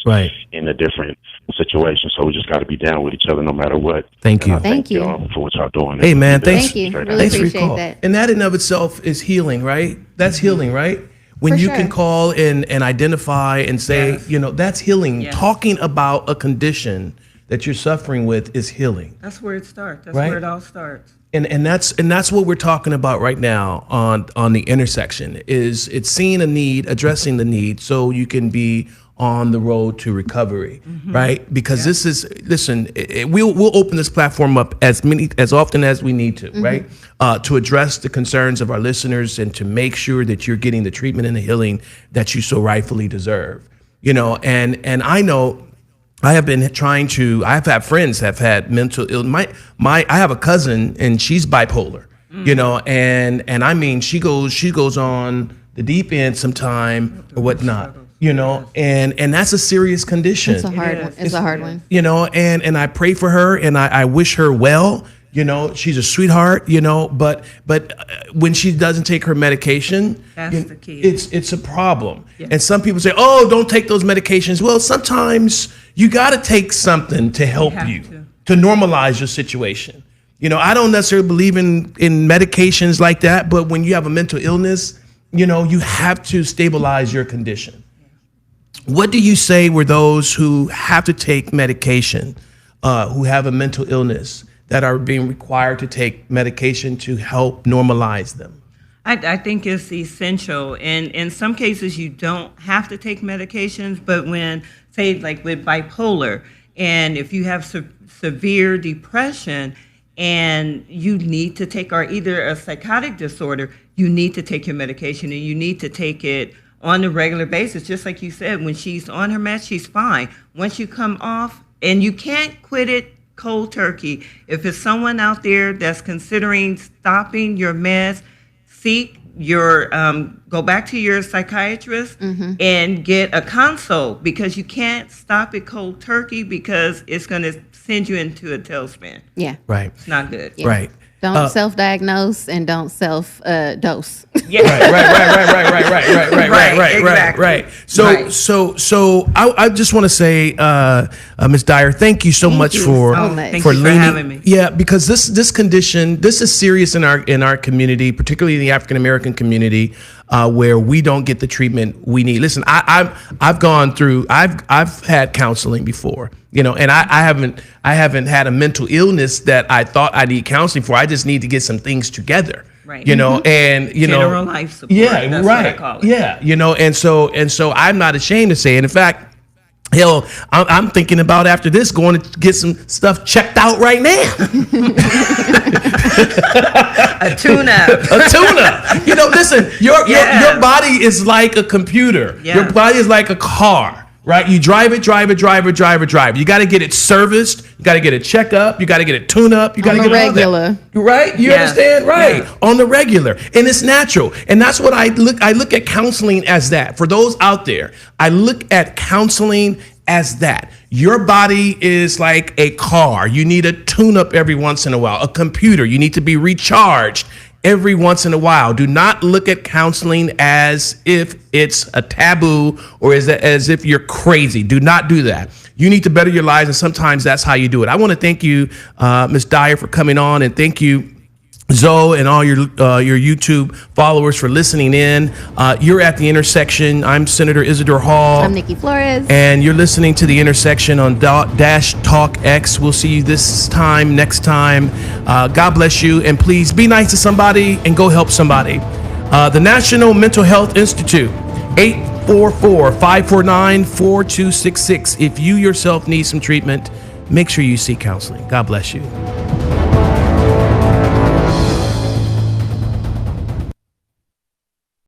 in a different situation. So we just got to be down with each other no matter what. Thank you. Thank you for what y'all doing. Hey, man, thank you. Really appreciate that. And that in of itself is healing, right? That's healing, right? when For you sure. can call and identify and say, Yes. you know, that's healing. Yes. Talking about a condition that you're suffering with is healing. That's where it starts. That's Right? where it all starts. And that's what we're talking about right now on the intersection. Is it's seeing a need, addressing the need, so you can be on the road to recovery, right? Because this is, listen, we'll open this platform up as often as we need to, right? To address the concerns of our listeners and to make sure that you're getting the treatment and the healing that you so rightfully deserve. You know, and I know I have been trying to. I've had friends have had mental illness. I have a cousin and she's bipolar. You know, and I mean she goes on the deep end sometime or whatnot. You know, and that's a serious condition. It's a hard one. It's a hard one. You know, and I pray for her and I wish her well. You know, she's a sweetheart. You know, but when she doesn't take her medication, That's the key. It's a problem. And some people say, "Oh, don't take those medications." Well, sometimes you got to take something to help you to normalize your situation. You know, I don't necessarily believe in medications like that, but when you have a mental illness, you know, you have to stabilize your condition. What do you say were those who have to take medication, who have a mental illness, that are being required to take medication to help normalize them? I think it's essential. And in some cases, you don't have to take medications, but when, say, like with bipolar, and if you have severe depression and you need to take, or either a psychotic disorder, you need to take your medication and you need to take it on a regular basis. Just like you said, when she's on her meds, she's fine. Once you come off, and you can't quit it cold turkey. If it's someone out there that's considering stopping your meds, seek your go back to your psychiatrist and get a consult, because you can't stop it cold turkey, because it's going to send you into a tailspin. Yeah. Right. It's not good. Yeah. Right. Don't self-diagnose and don't self-dose. Yeah. Right. So I just want to say, Ms. Dier, thank you so much for Thank you for having me. Yeah, because this condition, this is serious in our community, particularly in the African American community, where we don't get the treatment we need. Listen, I've had counseling before, you know, and I haven't had a mental illness that I thought I need counseling for. I just need to get some things together. Right. You know, and you General know, life support. yeah, That's right. what I call it. Yeah, you know, and so I'm not ashamed to say it. In fact, hell, I'm thinking about after this going to get some stuff checked out right now. A tune-up. A tune-up. You know, listen, your body is like a computer. Yeah. Your body is like a car. Right, you drive it. You got to get it serviced. You got to get it checked up. You got to get it tuned up. You got to get regular. it right. You understand? Right, on the regular, and it's natural. And that's what I look at counseling as that. For those out there, I look at counseling as that. Your body is like a car. You need a tune up every once in a while. A computer. You need to be recharged every once in a while. Do not look at counseling as if it's a taboo or as if you're crazy. Do not do that. You need to better your lives, and sometimes that's how you do it. I want to thank you, Ms. Dier, for coming on, and thank you, Zoe, and all your YouTube followers for listening in. You're at The Intersection. I'm Senator Isadore Hall. I'm Nikki Flores. And you're listening to The Intersection on Dash Talk X. We'll see you next time. God bless you. And please be nice to somebody and go help somebody. The National Mental Health Institute, 844-549-4266. If you yourself need some treatment, make sure you seek counseling. God bless you.